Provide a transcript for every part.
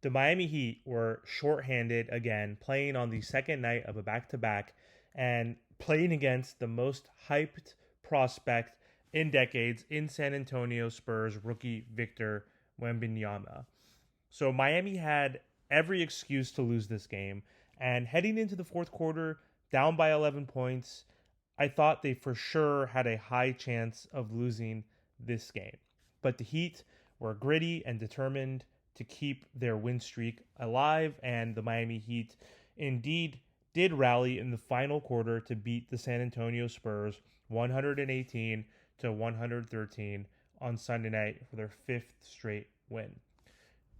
The Miami Heat were shorthanded again, playing on the second night of a back-to-back and playing against the most hyped prospect in decades in San Antonio Spurs rookie Victor Wembanyama. So Miami had every excuse to lose this game, and heading into the fourth quarter, down by 11 points, I thought they for sure had a high chance of losing this game. But the Heat were gritty and determined to keep their win streak alive, and the Miami Heat indeed did rally in the final quarter to beat the San Antonio Spurs 118 to 113 on Sunday night for their fifth straight win.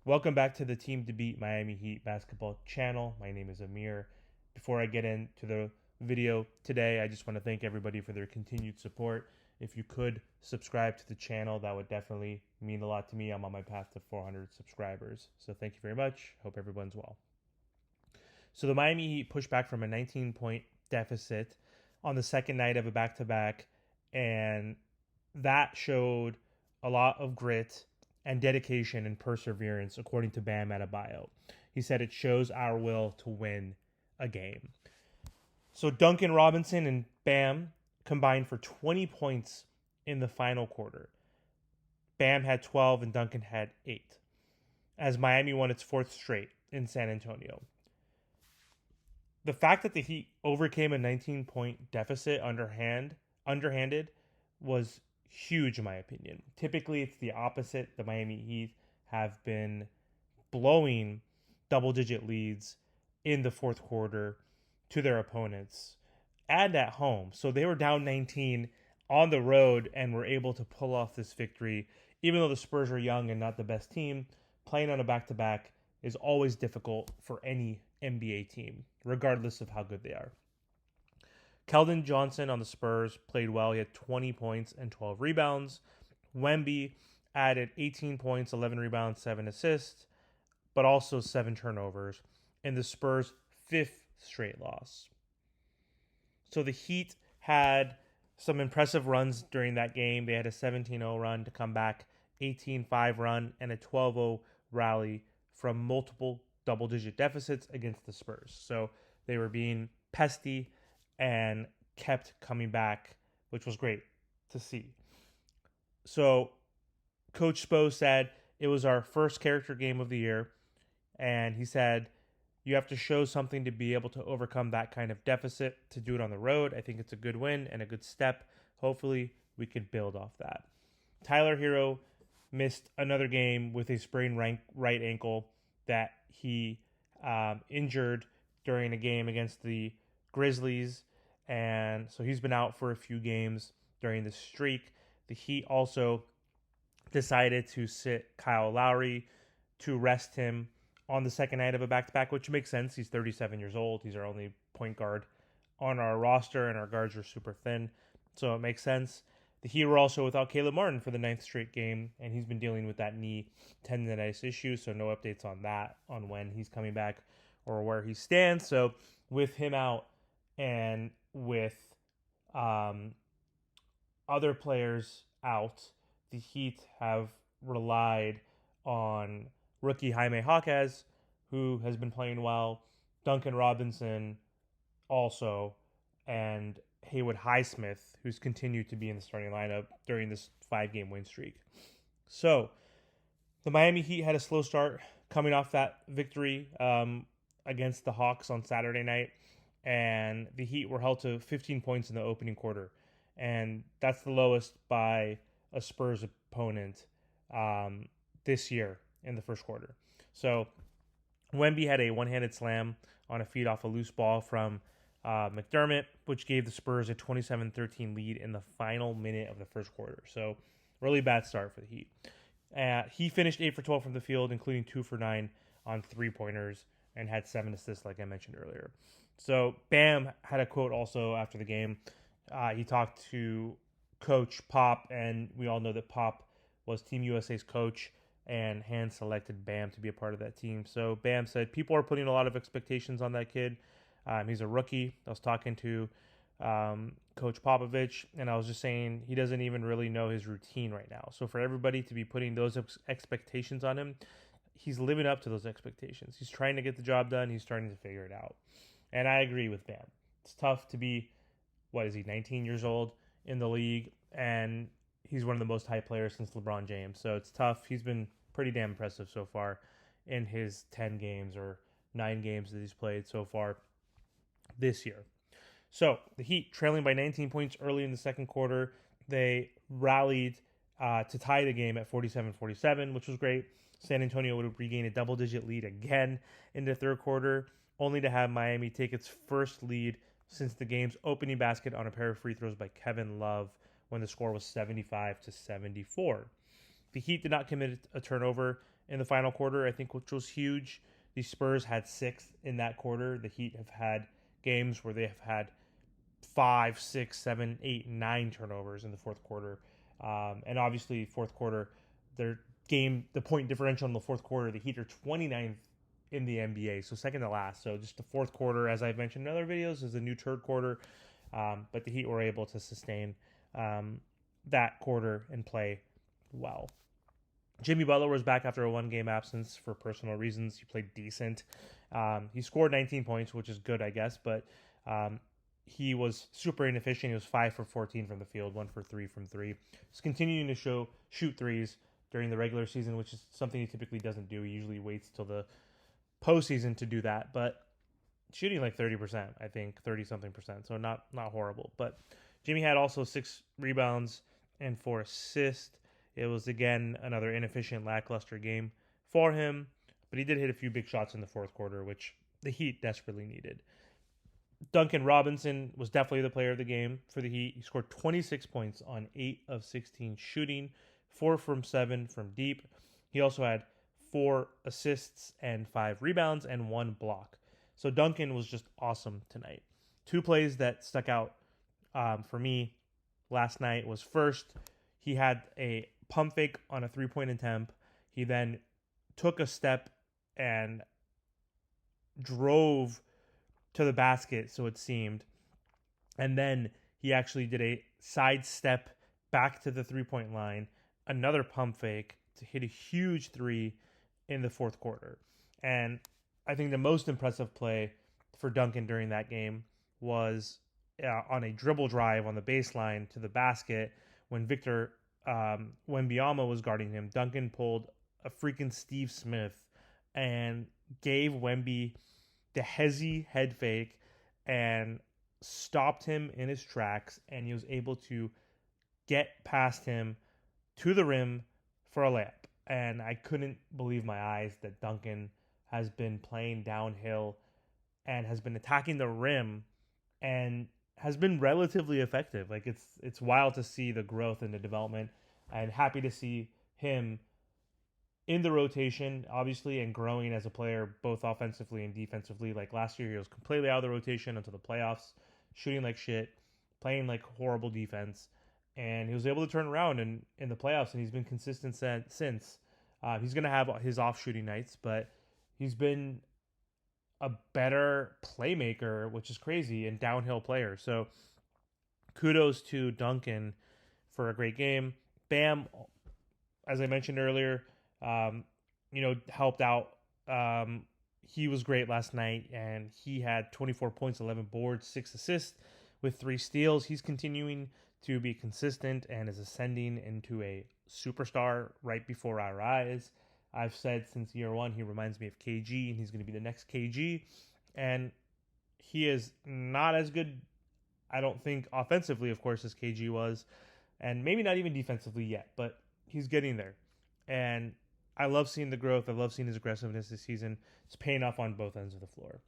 Welcome back to the Team to Beat Miami Heat basketball channel. My name is Amir. Before I get into the video today, I just want to thank everybody for their continued support. If you could subscribe to the channel, that would definitely mean a lot to me. I'm on my path to 400 subscribers. So thank you very much. Hope everyone's well. So the Miami Heat pushed back from a 19-point deficit on the second night of a back-to-back, and that showed a lot of grit and dedication and perseverance, according to Bam Adebayo. He said it shows our will to win a game. So Duncan Robinson and Bam combined for 20 points in the final quarter. Bam had 12 and Duncan had 8, as Miami won its fourth straight in San Antonio. The fact that the Heat overcame a 19-point deficit underhanded was huge in my opinion. Typically, it's the opposite. The Miami Heat have been blowing double-digit leads in the fourth quarter to their opponents and at home. So they were down 19 on the road and were able to pull off this victory. Even though the Spurs are young and not the best team, playing on a back-to-back is always difficult for any NBA team, regardless of how good they are. Keldon Johnson on the Spurs played well. He had 20 points and 12 rebounds. Wemby added 18 points, 11 rebounds, 7 assists, but also 7 turnovers in the Spurs' fifth straight loss. So the Heat had some impressive runs during that game. They had a 17-0 run to come back, 18-5 run, and a 12-0 rally from multiple double-digit deficits against the Spurs. So they were being pesty and kept coming back, which was great to see. So Coach Spo said it was our first character game of the year, and he said you have to show something to be able to overcome that kind of deficit, to do it on the road. I think it's a good win and a good step. Hopefully we could build off that. Tyler Hero missed another game with a sprained right ankle that he injured during a game against the Grizzlies, and so he's been out for a few games during this streak. The Heat also decided to sit Kyle Lowry to rest him on the second night of a back-to-back, which makes sense. He's 37 years old. He's our only point guard on our roster, and our guards are super thin, so it makes sense. The Heat were also without Caleb Martin for the ninth straight game, and he's been dealing with that knee tendonitis issue, so no updates on that, on when he's coming back or where he stands. So with him out and with other players out, the Heat have relied on rookie Jaime Jaquez, who has been playing well, Duncan Robinson also, and Haywood Highsmith, who's continued to be in the starting lineup during this 5-game win streak. So the Miami Heat had a slow start coming off that victory against the Hawks on Saturday night, and the Heat were held to 15 points in the opening quarter, and that's the lowest by a Spurs opponent this year in the first quarter. So Wemby had a one-handed slam on a feed off a loose ball from McDermott, which gave the Spurs a 27-13 lead in the final minute of the first quarter. So really bad start for the Heat. He finished 8 for 12 from the field, including 2 for 9 on three-pointers, and had 7 assists like I mentioned earlier. So Bam had a quote also after the game. He talked to Coach Pop, and we all know that Pop was Team USA's coach and hand-selected Bam to be a part of that team. So Bam said, people are putting a lot of expectations on that kid. He's a rookie. I was talking to Coach Popovich, and I was just saying he doesn't even really know his routine right now. So for everybody to be putting those expectations on him, he's living up to those expectations. He's trying to get the job done. He's starting to figure it out. And I agree with Bam. It's tough to be, what is he, 19 years old in the league, and he's one of the most hyped players since LeBron James. So it's tough. He's been pretty damn impressive so far in his 10 games or 9 games that he's played so far this year. So the Heat, trailing by 19 points early in the second quarter, they rallied to tie the game at 47-47, which was great. San Antonio would regain a double-digit lead again in the third quarter, only to have Miami take its first lead since the game's opening basket on a pair of free throws by Kevin Love when the score was 75-74. The Heat did not commit a turnover in the final quarter, I think, which was huge. The Spurs had 6 in that quarter. The Heat have had games where they have had 5, 6, 7, 8, 9 turnovers in the fourth quarter. And obviously, fourth quarter, the point differential in the fourth quarter, the Heat are 29th in the NBA, so second to last. So just the fourth quarter, as I've mentioned in other videos, is a new third quarter. But the Heat were able to sustain that quarter and play well. Jimmy Butler was back after a one-game absence for personal reasons. He played decent. He scored 19 points, which is good, I guess, but he was super inefficient. He was 5 for 14 from the field, 1 for 3 from 3. He's continuing to shoot threes during the regular season, which is something he typically doesn't do. He usually waits till the postseason to do that, but shooting like 30%, I think, 30-something%, so not horrible. But Jimmy had also 6 rebounds and 4 assists. It was, again, another inefficient, lackluster game for him, but he did hit a few big shots in the fourth quarter, which the Heat desperately needed. Duncan Robinson was definitely the player of the game for the Heat. He scored 26 points on 8 of 16 shooting, 4 from 7 from deep. He also had 4 assists and 5 rebounds and 1 block. So Duncan was just awesome tonight. 2 plays that stuck out for me last night was, first, he had a pump fake on a three-point attempt. He then took a step and drove to the basket, so it seemed. And then he actually did a side step back to the three-point line, another pump fake to hit a huge three in the fourth quarter. And I think the most impressive play for Duncan during that game was on a dribble drive on the baseline to the basket when Victor Wembanyama was guarding him. Duncan pulled a freaking Steve Smith and gave Wemby the hezzy head fake and stopped him in his tracks, and he was able to get past him to the rim for a layup. And I couldn't believe my eyes that Duncan has been playing downhill and has been attacking the rim and has been relatively effective. Like, it's wild to see the growth and the development, and happy to see him in the rotation, obviously, and growing as a player, both offensively and defensively. Like last year, he was completely out of the rotation until the playoffs, shooting like shit, playing like horrible defense, and he was able to turn around in the playoffs, and he's been consistent since. He's going to have his off-shooting nights, but he's been a better playmaker, which is crazy, and downhill player. So kudos to Duncan for a great game. Bam, as I mentioned earlier, helped out. He was great last night, and he had 24 points, 11 boards, 6 assists with 3 steals. He's continuing to be consistent and is ascending into a superstar right before our eyes. I've said since year one, he reminds me of KG, and he's going to be the next KG. And he is not as good, I don't think, offensively, of course, as KG was, and maybe not even defensively yet, but he's getting there. And I love seeing the growth. I love seeing his aggressiveness this season. It's paying off on both ends of the floor.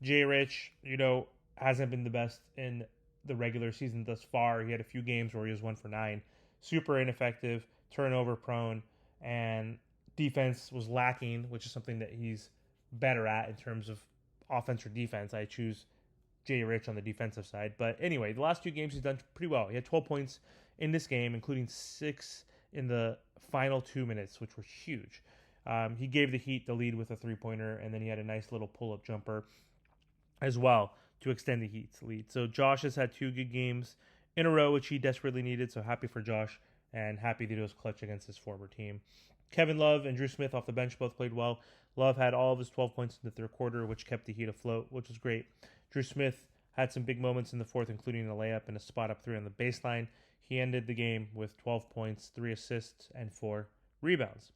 Jay Rich, hasn't been the best in the regular season thus far. He had a few games where he was 1 for 9. Super ineffective, turnover prone, and defense was lacking, which is something that he's better at in terms of offense or defense. I choose Jay Rich on the defensive side. But anyway, the last 2 games he's done pretty well. He had 12 points in this game, including 6 in the final 2 minutes, which were huge. He gave the Heat the lead with a 3-pointer, and then he had a nice little pull-up jumper as well to extend the Heat's lead. So Josh has had 2 good games in a row, which he desperately needed. So happy for Josh, and happy that he was clutch against his former team. Kevin Love and Drew Smith off the bench both played well. Love had all of his 12 points in the third quarter, which kept the Heat afloat, which was great. Drew Smith had some big moments in the fourth, including a layup and a spot up three on the baseline. He ended the game with 12 points, 3 assists, and 4 rebounds.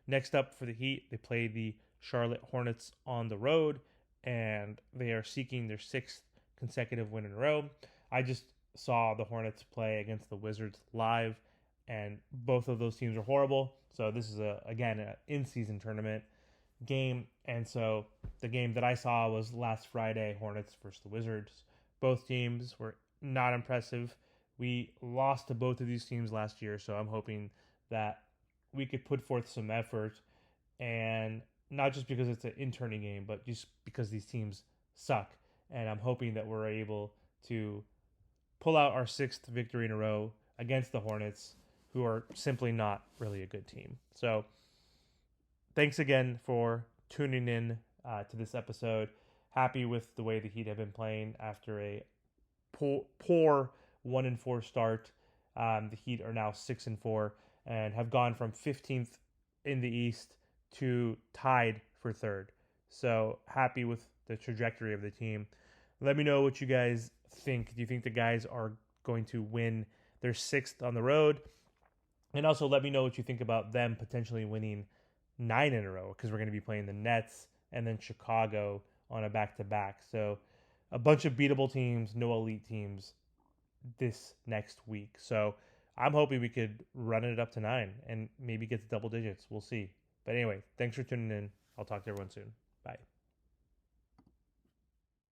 Next up for the Heat, they play the Charlotte Hornets on the road, and they are seeking their 6th consecutive win in a row. I just saw the Hornets play against the Wizards live, and both of those teams are horrible. So this is again an in-season tournament game, and so the game that I saw was last Friday, Hornets versus the Wizards. Both teams were not impressive. We lost to both of these teams last year, so I'm hoping that we could put forth some effort, and not just because it's an interning game, but just because these teams suck. And I'm hoping that we're able to pull out our 6th victory in a row against the Hornets, who are simply not really a good team. So thanks again for tuning in to this episode. Happy with the way the Heat have been playing after a poor 1-4 start. The Heat are now 6-4 and have gone from 15th in the East to tied for 3rd. So happy with the trajectory of the team. Let me know what you guys think. Do you think the guys are going to win their 6th on the road? And also let me know what you think about them potentially winning 9 in a row, because we're going to be playing the Nets and then Chicago on a back-to-back. So a bunch of beatable teams, no elite teams this next week. So I'm hoping we could run it up to 9 and maybe get to double digits. We'll see. But anyway, thanks for tuning in. I'll talk to everyone soon. Bye.